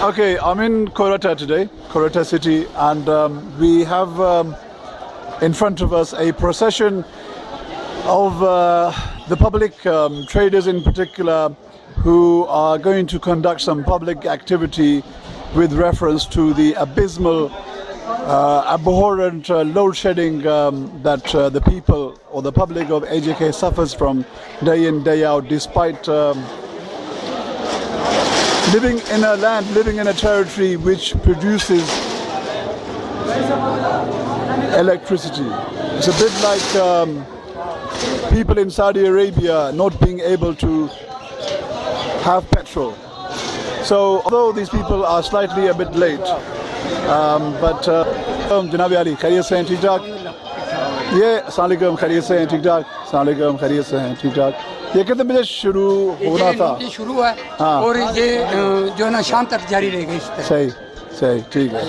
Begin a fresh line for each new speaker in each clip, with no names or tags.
Okay, I'm in Kolkata today, Kolkata city, and we have in front of us a procession of the public traders in particular who are going to conduct some public activity with reference to the abysmal, abhorrent load shedding that the people or the public of AJK suffers from day in, day out, despite living in a land, living in a territory which produces electricity. It's a bit like people in Saudi Arabia not being able to have petrol. So although these people are slightly a bit late, but Janabi Ali, खैरियत से हैं ठीक ठाक? ये अस्सलाम वालेकुम, खैरियत से हैं ठीक ठाक? अस्सलाम वालेकुम, खैरियत से हैं ठीक ठाक? ये कितने बजे शुरू होना था?
ये शुरू है
हाँ।
और ये जो है ना शाम तक जारी रहेगा इस तरह।
सही सही ठीक है।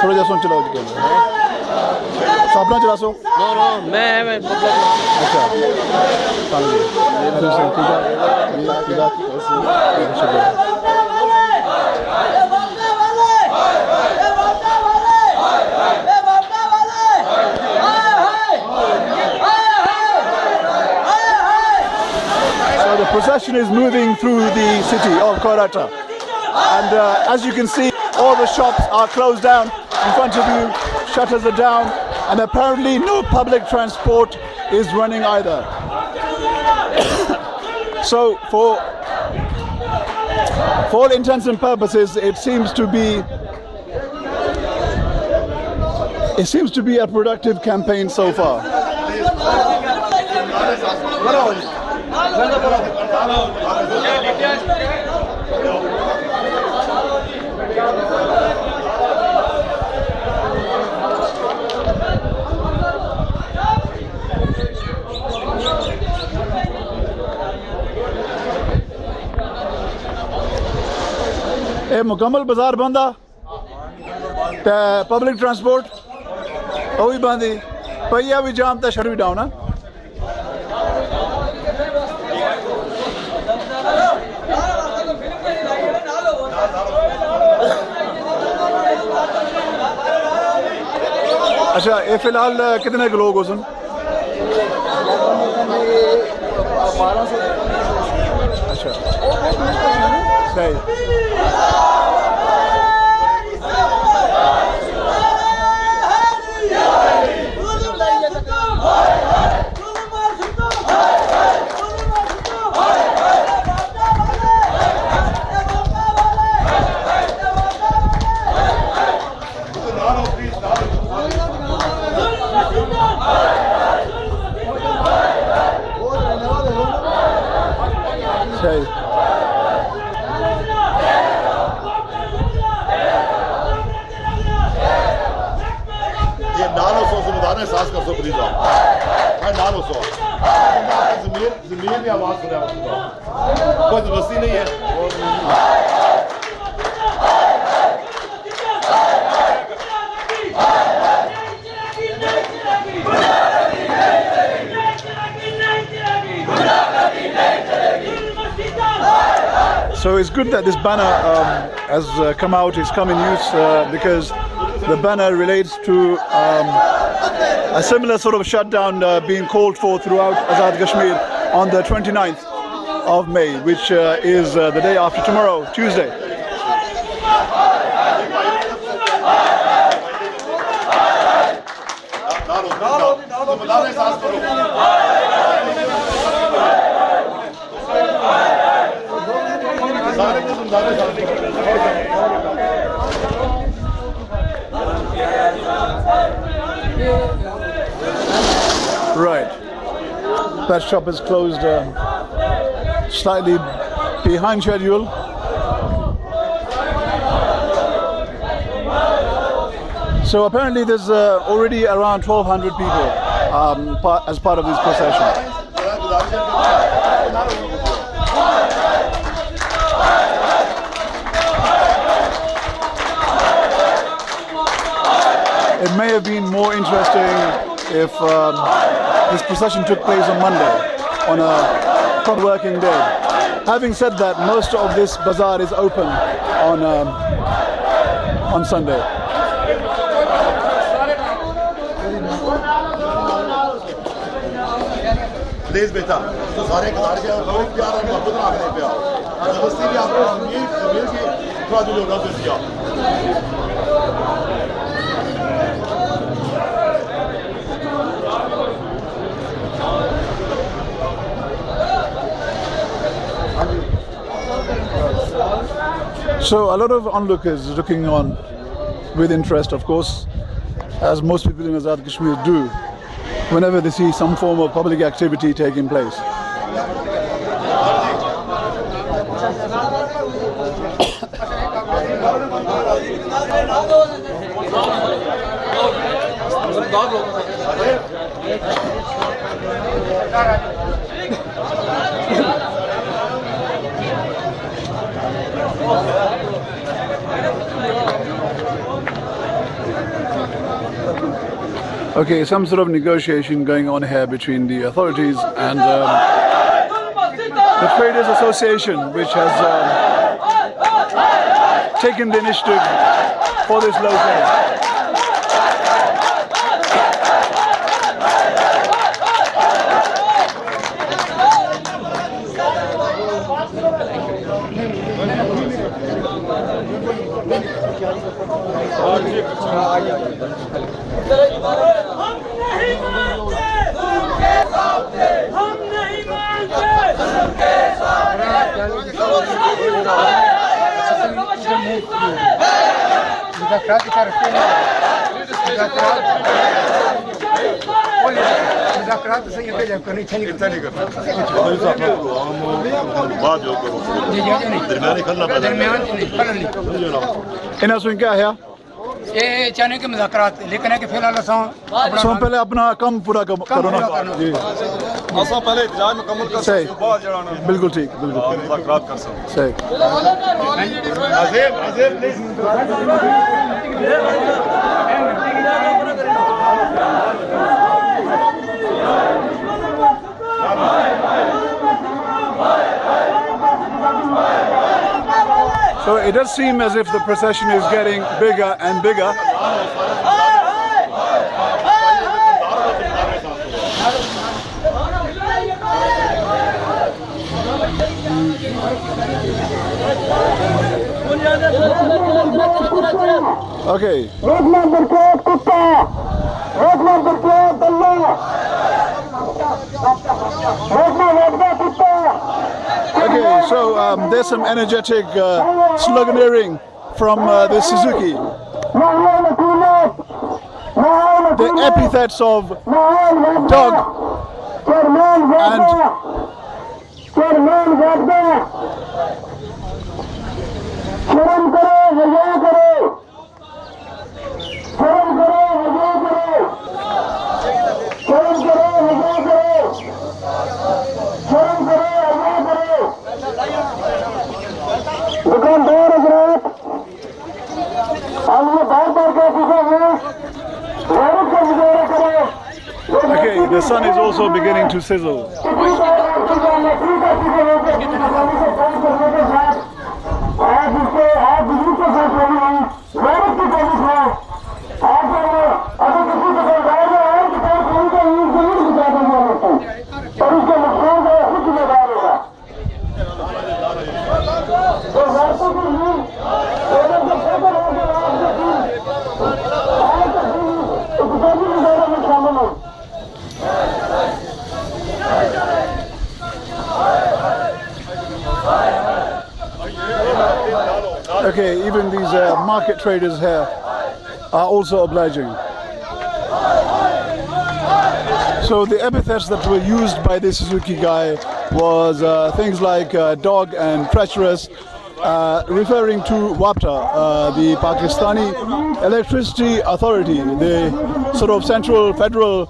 थोड़ा जैसा चलाओ जी कैमरा। अपना चला सो?
नो मैं
अच्छा। So the procession is moving through the city of Kolkata, and as you can see, all the shops are closed down in front of you. Shutters are down, and apparently no public transport is running either. So for all intents and purposes, it seems to be a productive campaign so far. ए मुकम्मल बाजार बंदा ते public transport वो भी बंदी पहिया भी जाम ते शटर भी डाउन है। अच्छा ये फिलहाल कितने लोग हो सुन? अच्छा सही। सही।
ये 900 से बता रहे हैं 700 प्लीज आओ। 900 जमीन में आवाज सुना कोई बस्ती नहीं है।
So it's good that this banner has come out, it's come in use because the banner relates to a similar sort of shutdown being called for throughout Azad Kashmir on the 29th of May, which is the day after tomorrow, Tuesday. Right. That shop is closed slightly behind schedule. So apparently there's already around 1,200 people as part of this procession. It may have been more interesting if this procession took place on Monday, on a from working day. Having said that, most of this bazaar is open on Sunday.
Please बेटा सारे किनार के थोड़ी प्यार और मोहब्बत रखने पे आओ जबरदस्ती भी आपको अमीर की थोड़ा दिल होना दिया
So a lot of onlookers looking on with interest, of course, as most people in Azad Kashmir do, whenever they see some form of public activity taking place. Okay, some sort of negotiation going on here between the authorities and the Traders Association, which has taken the initiative for this low fare. इन्हें सुन क्या है
ये चाहने के मुज़ाकरात लेकिन है कि फिलहाल
सो पहले अपना काम पूरा करो ना जी
असा पहले इजाज़त मुकम्मल कर
सही
बाद जड़ाना
बिल्कुल ठीक बिल्कुल
मुज़ाकरात कर सकते
सही
अजीब अजीब please
So it does seem as if the procession is getting bigger and bigger. Okay. Okay, so there's some energetic sloganeering from the Suzuki. The epithets of dog and okay, the sun is also beginning to sizzle. Okay, even these market traders here are also obliging. So the epithets that were used by this Suzuki guy was things like dog and treacherous, referring to WAPTA, the Pakistani Electricity Authority, the sort of central federal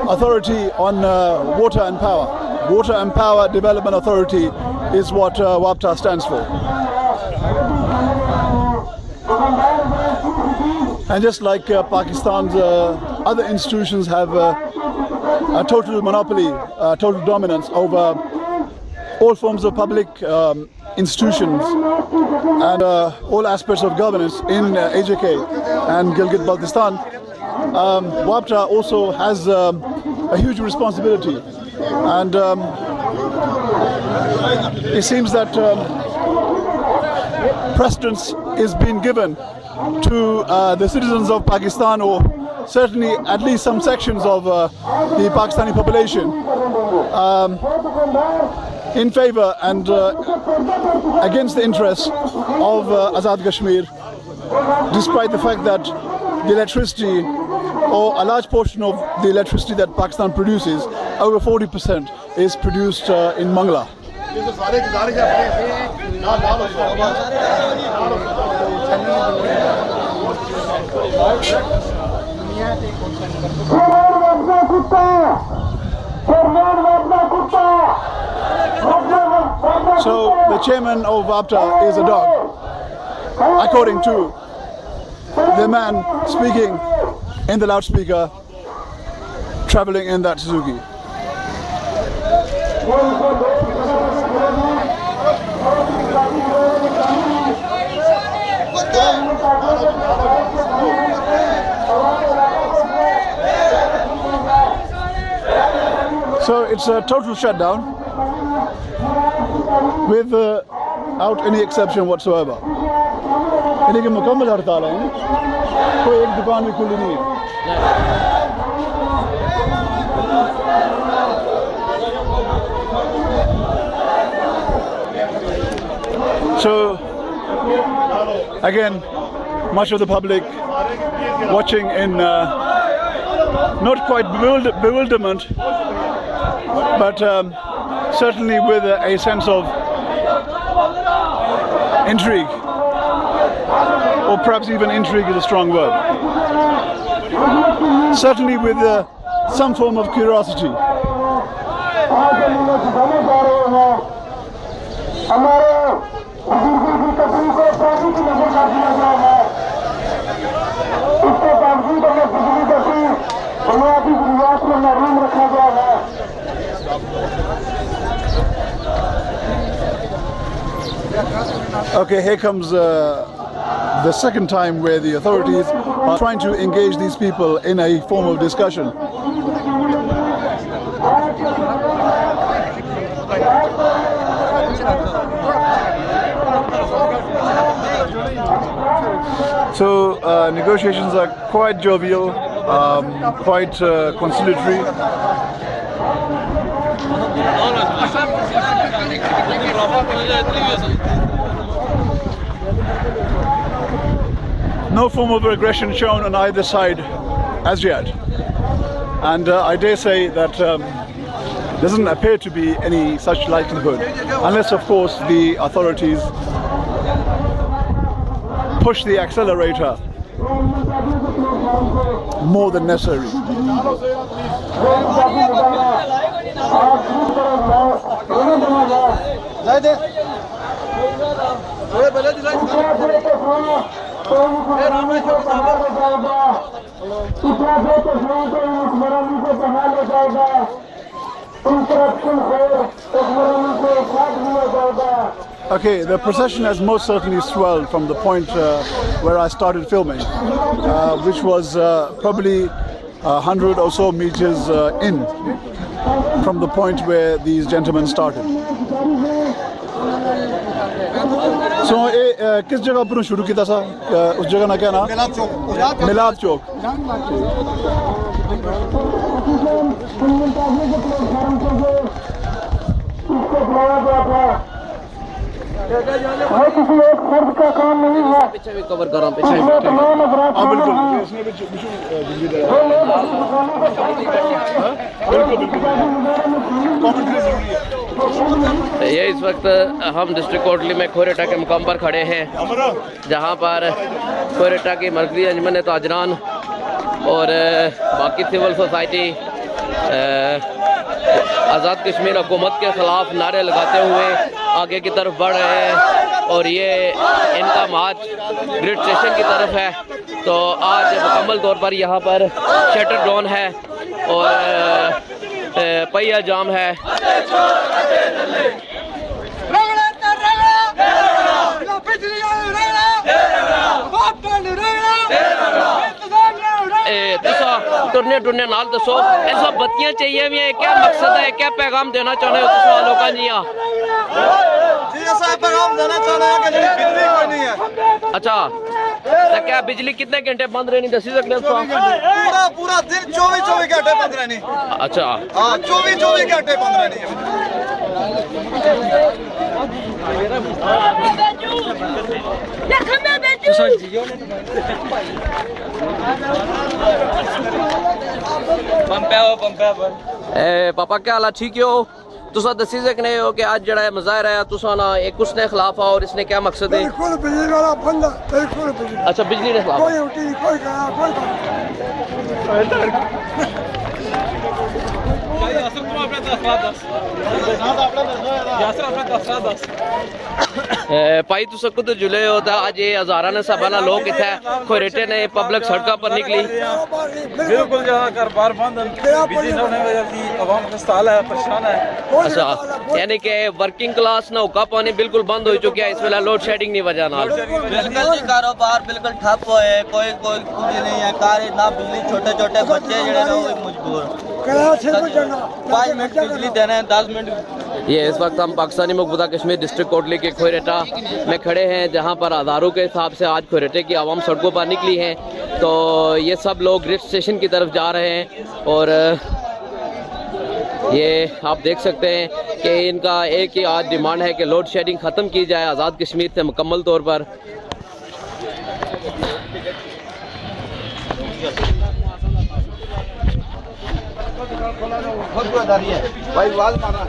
authority on water and power. Water and Power Development Authority is what WAPTA stands for. And just like Pakistan's other institutions have a total monopoly, total dominance over all forms of public institutions and all aspects of governance in AJK and Gilgit-Baltistan. WAPTA also has a huge responsibility, and it seems that precedence is being given to the citizens of Pakistan, or certainly at least some sections of the Pakistani population, in favor and against the interests of Azad Kashmir, despite the fact that the electricity, or a large portion of the electricity that Pakistan produces, over 40% is produced in Mangla. So the chairman of WAPTA is a dog, according to the man speaking in the loudspeaker, traveling in that Suzuki. So it's a total shutdown without any exception whatsoever. यानी कि मुकम्मल हड़ताल है, कोई एक दुकान भी खुली नहीं है. So again, much of the public watching in not quite bewilderment, but certainly with a sense of intrigue, or perhaps even intrigue is a strong word. Certainly with some form of curiosity. Okay, here comes the second time where the authorities are trying to engage these people in a form of discussion. So negotiations are quite jovial, quite conciliatory. No form of aggression shown on either side as yet, and I dare say that doesn't appear to be any such likelihood, unless of course the authorities push the accelerator more than necessary. Okay, the procession has most certainly swelled from the point where I started filming, which was probably 100 or so meters in from the point where these gentlemen started. So, किस जगह पर शुरू किया था? उस जगह ना क्या नाम? मिलाद चौक. किसी एक फर्द का काम नहीं है. पीछे भी कवर कर रहा हूं, पीछे.
ये इस वक्त हम डिस्ट्रिक्ट कोटली में खोरेटा के मुकाम पर खड़े हैं, जहां पर खोरेटा की मरकज़ी अंजुमन ताजरान और बाकी सिविल सोसाइटी आज़ाद कश्मीर हुकूमत के ख़िलाफ़ नारे लगाते हुए आगे की तरफ बढ़ रहे हैं, और ये इनका मार्च ग्रिड स्टेशन की तरफ है। तो आज मुकम्मल तौर पर यहाँ पर शटर डाउन है और पहिया जाम है। टुरने टुरने नाल दसो ये सब बत्तियां चाहिए भी है, क्या मकसद है, क्या पैगाम देना चाहते हो तुम लोगों जी?
जी ऐसा पैगाम देना चाह रहे हैं कि बिजली कोई नहीं है।
अच्छा तो क्या बिजली कितने घंटे बंद रहनी दसी सकते हो?
पूरा पूरा दिन 24 घंटे बंद रहनी।
अच्छा
हाँ 24 घंटे बंद रहनी
पापा क्या हाल है, ठीक हो? तुसा दसी सकने हो कि आज जड़ा मुजाहरा है तुसा ना एक उसने खिलाफ और इसने क्या मकसद है?
बिल्कुल बिजली वाला बंद है, बिल्कुल बिजली।
अच्छा बिजली के खिलाफ
कोई उठी कोई कहा
भाई तुसा खुद जुले हो तो आज ये हजारा ने सबा लोग इतने खोरेटे ने पब्लिक सड़कों पर निकली।
बिल्कुल जहाँ घर बार बंद बिजली न होने वजह से आवाम खस्ताल है, परेशान है।
अच्छा यानी कि वर्किंग क्लास ना हुक्का पानी बिल्कुल बंद हो चुका है इस वेला लोड शेडिंग नहीं वजह नाल।
बिल्कुल कारोबार बिल्कुल ठप होए, कोई कोई कुछ नहीं है, कार ना बिजली, छोटे छोटे बच्चे जड़े ना वो मजबूर 5 मिनट बिजली देने 10 मिनट।
ये इस वक्त हम पाकिस्तानी मुकबूदा कश्मीर डिस्ट्रिक्ट कोटली के खोरेटा में खड़े हैं जहां पर हज़ारों के हिसाब से आज खोरेटे की आवाम सड़कों पर निकली है। तो ये सब लोग रिफ्ट स्टेशन की तरफ जा रहे हैं और ये आप देख सकते हैं कि इनका एक ही आज डिमांड है कि लोड शेडिंग ख़त्म की जाए आज़ाद कश्मीर से मुकम्मल तौर पर।
भाई आवाज मारना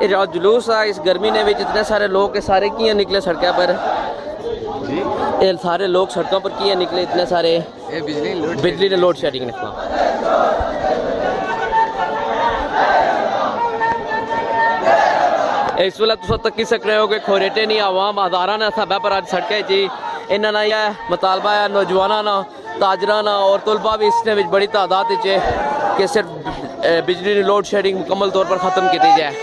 जो जुलूस है इस गर्मी ने भी जितने सारे लोग के सारे किए निकले सड़कों पर, ये सारे लोग सड़कों पर किए निकले इतने सारे बिजली ने लोड शेडिंग निकला। इस वेले तुम तकी सक रहे हो कि खोरेटे नहीं आवाम हज़ारा ने सबा पर अज सड़कें जी इन्होंने यह मुतालबा है नौजवानों ना ताजरा ना और तलबा भी इसने बड़ी तादाद कि सिर्फ बिजली की लोड शेडिंग मुकम्मल तौर पर ख़त्म की जाए।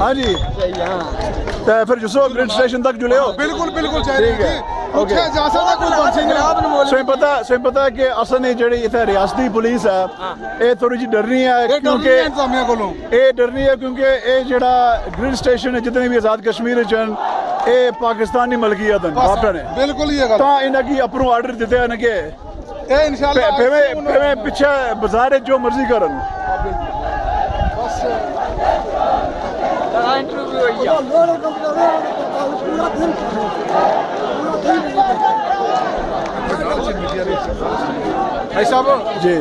हाँ जी तो फिर जिसो ग्रिड स्टेशन तक जुड़े हो
बिल्कुल बिल्कुल
ठीक है ओके
जा सकता कोई बंसी नहीं
सही पता है कि असल ने जेह्ड़ी इत्थै रियासती पुलिस है ये थोड़ी जी डरनी है क्योंकि
इंतजामिया कोलों
ये डरनी है क्योंकि ये जेह्ड़ा ग्रिड स्टेशन है जितने भी आजाद कश्मीर च ये पाकिस्तानी मलकियत है बापटा ने
बिल्कुल ये गल
तां इन्हें की अपनों आर्डर दिते हैं कि
ए इंशाल्लाह
पे पीछे बाजार जो मर्जी करन
भाई साहब
जी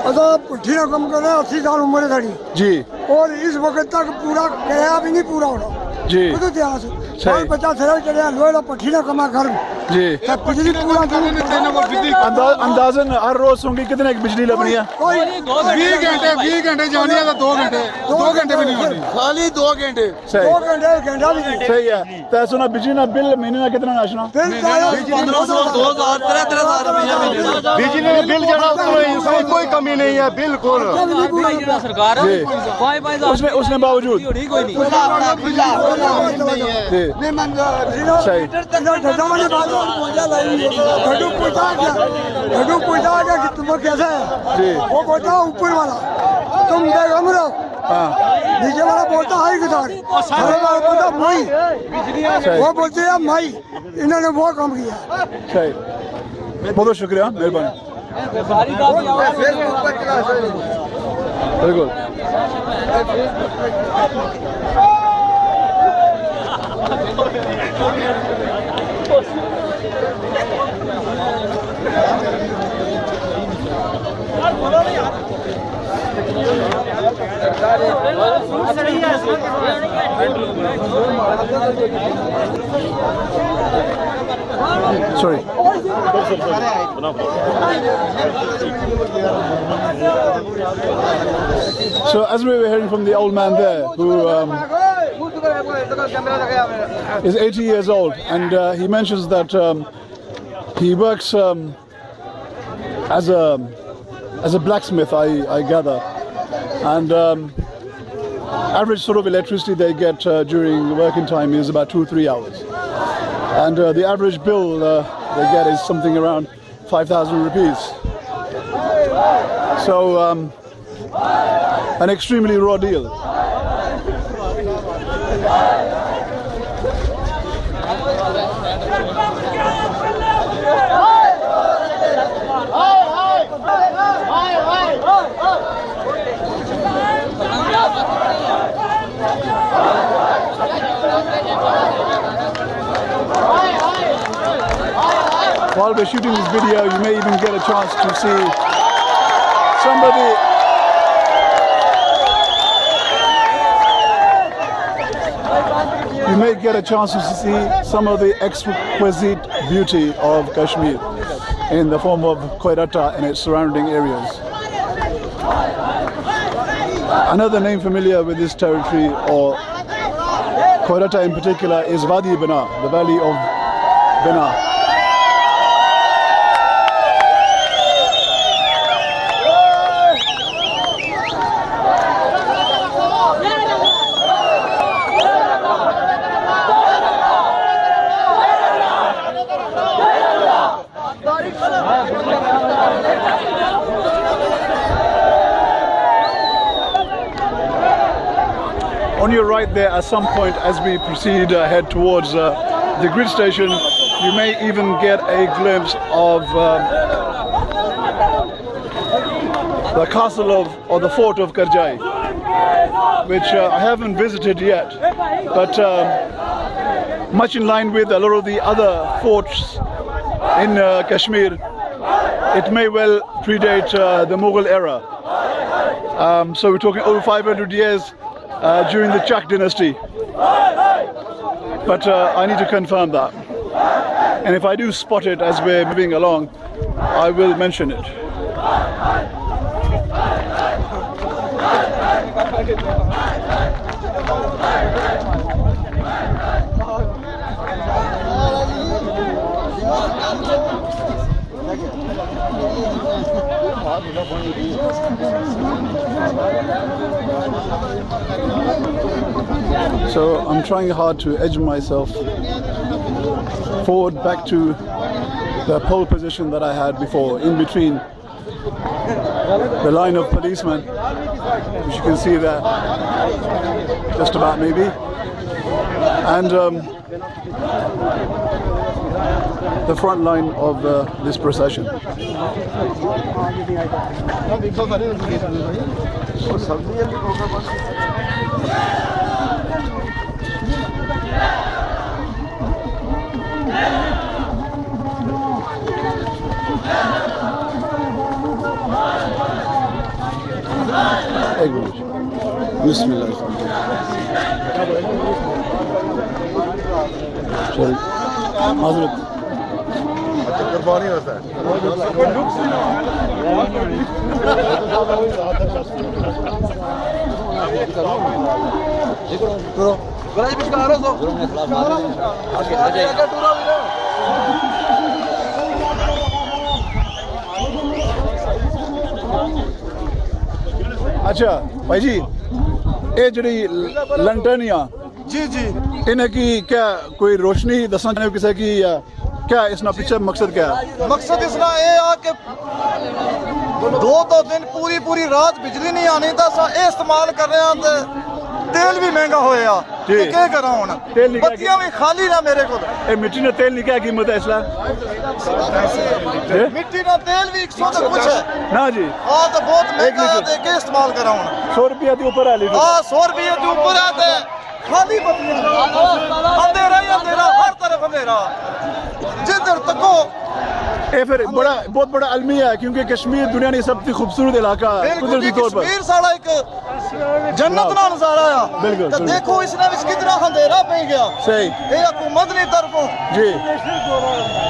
असा पुठी कम कर रहे 80 साल उम्र है साड़ी
जी
और इस वक्त तक पूरा किराया भी नहीं पूरा होना
जी
खुद इतिहास
सही।
50 साल चढ़िया लोहे पट्ठी ना कमा कर
जी
बिजली पूरा
अंदाजन हर रोज सूंगी कितने की बिजली लगनी है
कोई
20 घंटे जानी है तो 2 घंटे 2 घंटे भी नहीं होनी
खाली 2 घंटे
सही
2 घंटा भी नहीं
सही है तो सुना बिजली ना बिल महीने का कितना नाशना
फिर
1500 2000 3000 रुपया मिलेगा
बिजली में बिल जड़ा कोई कमी नहीं है बिल्कुल
सरकार
जी उसने बावजूद जी सही
कि तुम कैसा है
जी
वो बोलता है ऊपर वाला तुम बेगम रहो
हाँ
नीचे वाला बोलता हाई किसान वाला बोलता माई वो बोलते हैं माई इन्होंने वो काम किया
सही बहुत बहुत शुक्रिया मेहरबानी बिल्कुल Sorry. So as we were hearing from the old man there, who is 80 years old, and he mentions that he works as a blacksmith, I gather, and average sort of electricity they get during working time is about 2-3 hours, and the average bill they get is something around 5,000 rupees. So an extremely raw deal. While we're shooting this video, you may even get a chance to see somebody. You may get a chance to see some of the exquisite beauty of Kashmir in the form of Koirata and its surrounding areas. Another name familiar with this territory, or Koirata in particular, is Wadi Bina, the valley of Bina. On your right there, at some point as we proceed ahead towards the grid station, you may even get a glimpse of the castle or the fort of Karjai, which I haven't visited yet, but much in line with a lot of the other forts in Kashmir, it may well predate the Mughal era. So we're talking over 500 years during the Chak dynasty, but I need to confirm that, and if I do spot it as we're moving along, I will mention it. So I'm trying hard to edge myself forward back to the pole position that I had before, in between the line of policemen, which you can see there, just about maybe, and the front line of this procession. एक minute बिस्मिल्लाह चल हजरत
कुर्बानी होता है
अच्छा भाई जी ये जड़ी लंटनिया
जी जी
इन्हें की क्या कोई रोशनी दसना चाहे किसी की या क्या इसना पीछे मकसद क्या है?
मकसद इसका ये आ कि दो दिन पूरी रात बिजली नहीं आनी तो अस ये इस्तेमाल कर रहे हैं ते तेल भी महंगा होया
जी।
क्या करा हुन
तेल निकल
बत्तियां भी खाली ना मेरे को
ये मिट्टी ने तेल की क्या कीमत है इसला
मिट्टी का तेल भी 100 तो कुछ है
ना जी
हाँ तो बहुत महंगा
लीटर।
है ते क्या इस्तेमाल करा हुन
100 रुपया के ऊपर है लीटर
हाँ 100 रुपये के ऊपर है ते खाली बत्तियां अंधेरा ही अंधेरा हर तरफ अंधेरा जिधर तको
ये फिर बहुत बड़ा अलमिया है क्योंकि कश्मीर दुनिया की सबसे खूबसूरत इलाका है कुदरती तौर पर
कश्मीर साड़ा एक जन्नत ना नजारा है
बिल्कुल,
तो
बिल्कुल।
देखो इसने विच कितना अंधेरा पे गया
सही
ये हुकूमत ने तरफों
जी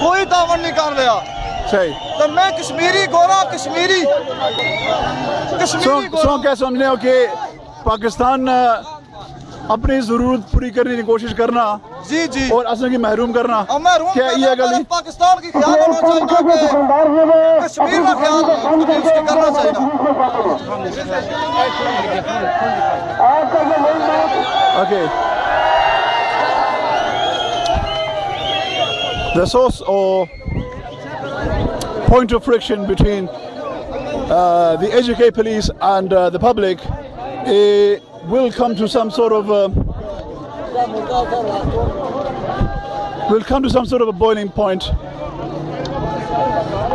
कोई तावन नहीं कर रहा
सही
तो मैं कश्मीरी गोरा कश्मीरी
सो क्या समझने हो कि पाकिस्तान अपनी जरूरत पूरी करने की कोशिश करना
जी जी
और असर की महरूम करना
और मैं रूम
क्या ये गली
पाकिस्तान की ख्याल होना चाहिए कि कश्मीर का ख्याल उसके करना चाहिए
okay the source or point of friction between the AJK police and the public will come to some sort of a boiling point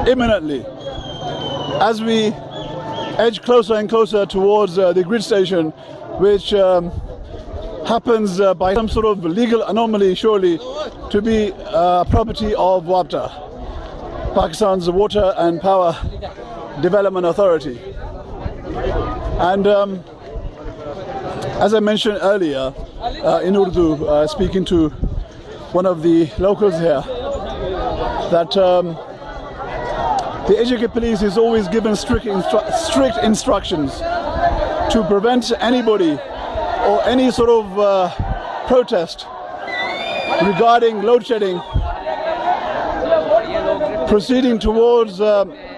imminently as we edge closer and closer towards the grid station, which happens by some sort of legal anomaly surely to be property of WAPTA, Pakistan's Water and Power Development Authority. And as I mentioned earlier in Urdu, speaking to one of the locals here, that the AJK police is always given strict instructions to prevent anybody or any sort of protest regarding load shedding proceeding towards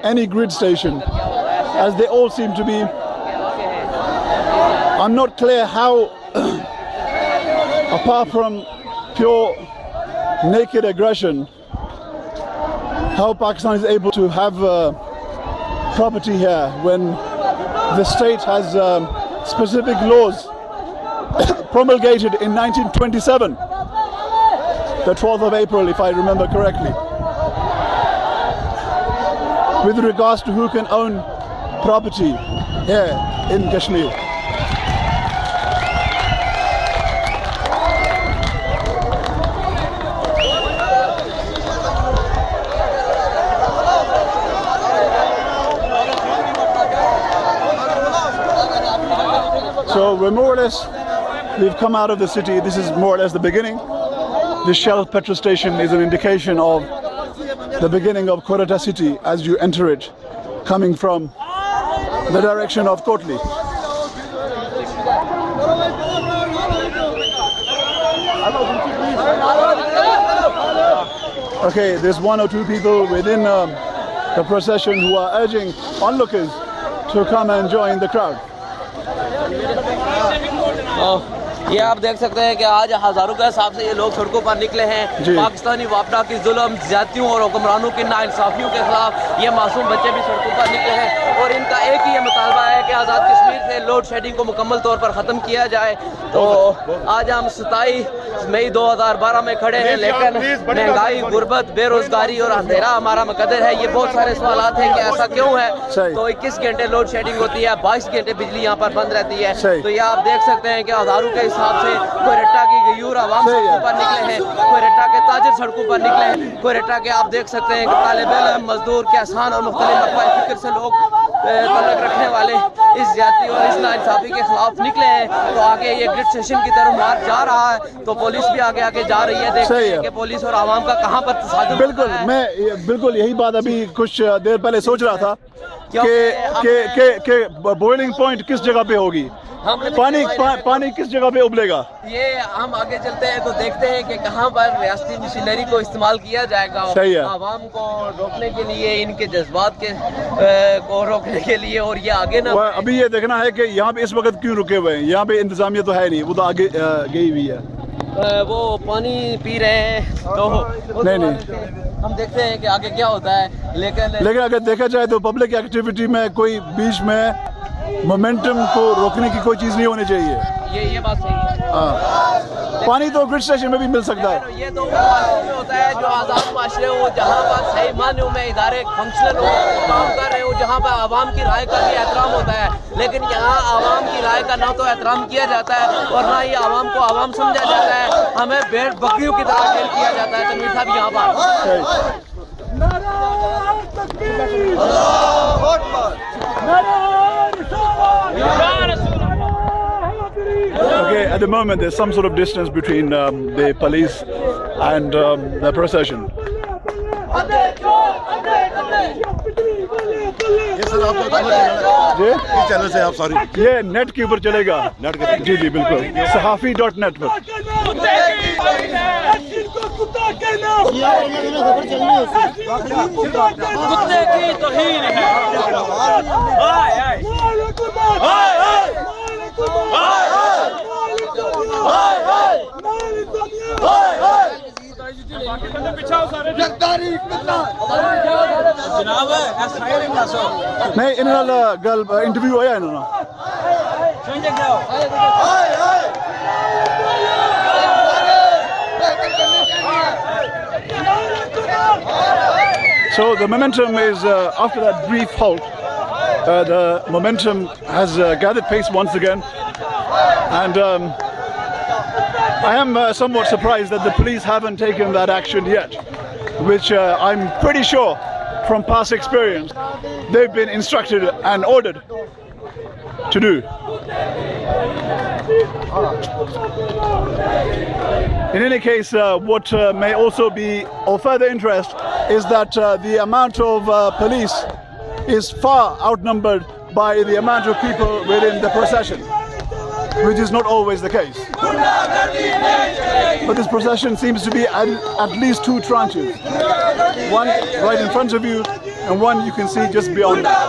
any grid station, as they all seem to be. I'm not clear how, apart from pure naked aggression, how Pakistan is able to have property here when the state has specific laws promulgated in 1927, the 12th of April, if I remember correctly, with regards to who can own property here in Kashmir. So we're more or less, we've come out of the city. This is more or less the beginning. This Shell petrol station is an indication of the beginning of Quetta city as you enter it, coming from the direction of Kotli. Okay, there's one or two people within the procession, who are urging onlookers to come and join the crowd.
ये आप देख सकते हैं कि आज हज़ारों के हिसाब से ये लोग सड़कों पर निकले हैं पाकिस्तानी वापडा की जुल्म, ज्यादतियों और हुक्मरानों की नाइंसाफियों के खिलाफ। ये मासूम बच्चे भी सड़कों पर निकले हैं और इनका एक ही ये मुतालबा है कि आज़ाद कश्मीर से लोड शेडिंग को मुकम्मल तौर पर ख़त्म किया जाए। तो आज हम 27 मई 2012 में खड़े हैं, लेकिन महंगाई, गुर्बत, बेरोजगारी और अंधेरा हमारा मुकद्दर है। ये बहुत सारे सवालात हैं कि ऐसा क्यों है। तो 21 घंटे लोड शेडिंग होती है, 22 घंटे बिजली यहाँ पर बंद रहती है। तो ये आप देख सकते हैं कि हज़ारों के हिसाब से कोयटा की गयूर आवाम सड़कों पर निकले हैं, कोयटा के ताजिर सड़कों पर निकले हैं। कोयटा के आप देख सकते हैं कि तालिब इल्म, मजदूर, किसान और मुख्तलिफ मकबाए फिक्र से लोग तल्लुक़ रखने वाले इस ज्यादती और इस नाइंसाफी के खिलाफ निकले हैं। तो आगे ये ग्रिड स्टेशन की तरफ मार्च जा रहा है, तो पुलिस भी आगे आगे जा रही है। देखते हैं कि पुलिस और आवाम का कहाँ पर तसादुम।
बिल्कुल, मैं बिल्कुल यही बात अभी कुछ देर पहले सोच रहा था कि बॉइलिंग पॉइंट किस जगह पे होगी, पानी किस जगह पे उबलेगा।
ये हम आगे चलते हैं तो देखते हैं कि कहाँ पर रियासती मशीनरी को इस्तेमाल किया जाएगा आवाम को रोकने के लिए, इनके जज्बात के को रोकने के लिए। और ये आगे ना
अभी ये देखना है कि यहाँ पे इस वक्त क्यों रुके हुए हैं। यहाँ पे इंतजामिया तो है नहीं, वो तो आगे गई हुई है।
वो पानी पी रहे हैं तो
नहीं
हम देखते हैं कि आगे क्या होता है। लेकिन
अगर देखा जाए तो पब्लिक एक्टिविटी में कोई बीच में मोमेंटम को रोकने की कोई चीज़ नहीं होनी चाहिए।
ये बात सही है।
पानी तो ग्रिड स्टेशन में भी मिल सकता है।
ये तो में होता है जो आज़ाद माशरे हो, जहाँ पर सही मानों में इदारे फंक्शनल हो, काम कर रहे हो, जहाँ पर आवाम की राय का भी एहतराम होता है। लेकिन यहाँ आवाम की राय का ना तो एहतराम किया जाता है और ना ही आवाम को आवाम समझा जाता है। हमें भेड़ बकरियों की तरह खेल किया जाता है। तनवीर साहब यहाँ पर
Okay, at the moment there's some sort of distance between the police and the procession.
ये चैनल से आप सॉरी
ये नेट के ऊपर चलेगा।
नेट के
जी जी बिल्कुल, सहाफ़ी.net पर।
कुत्ते की तौहीन है।
नहीं इन्होंने गल इंटरव्यू आया इन्होंने। So the momentum is after that brief halt, the momentum has gathered pace once again, and I am somewhat surprised that the police haven't taken that action yet, which I'm pretty sure from past experience they've been instructed and ordered to do. In any case, what may also be of further interest is that the amount of police is far outnumbered by the amount of people within the procession, which is not always the case. But this procession seems to be at least two tranches. One right in front of you and one you can see just beyond that.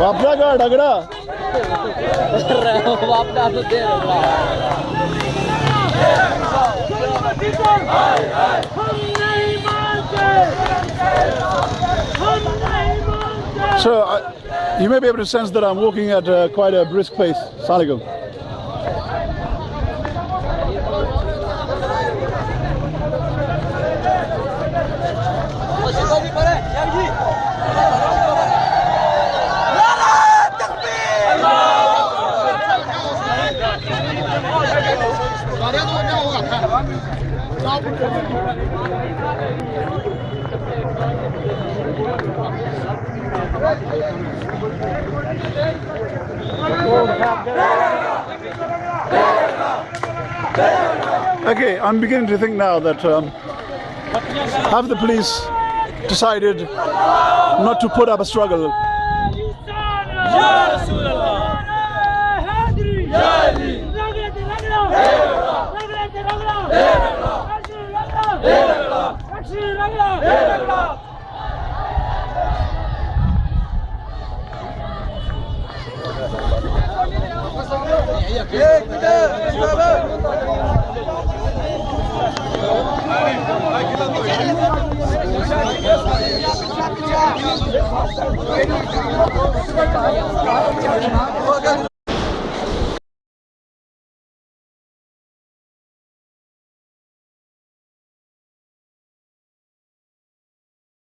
वापड़ा का डगड़ा
वापड़ा तो दे
So you may be able to sense that I'm walking at quite a brisk pace. Assalamualaikum. Okay, I'm beginning to think now that have the police decided not to put up a struggle?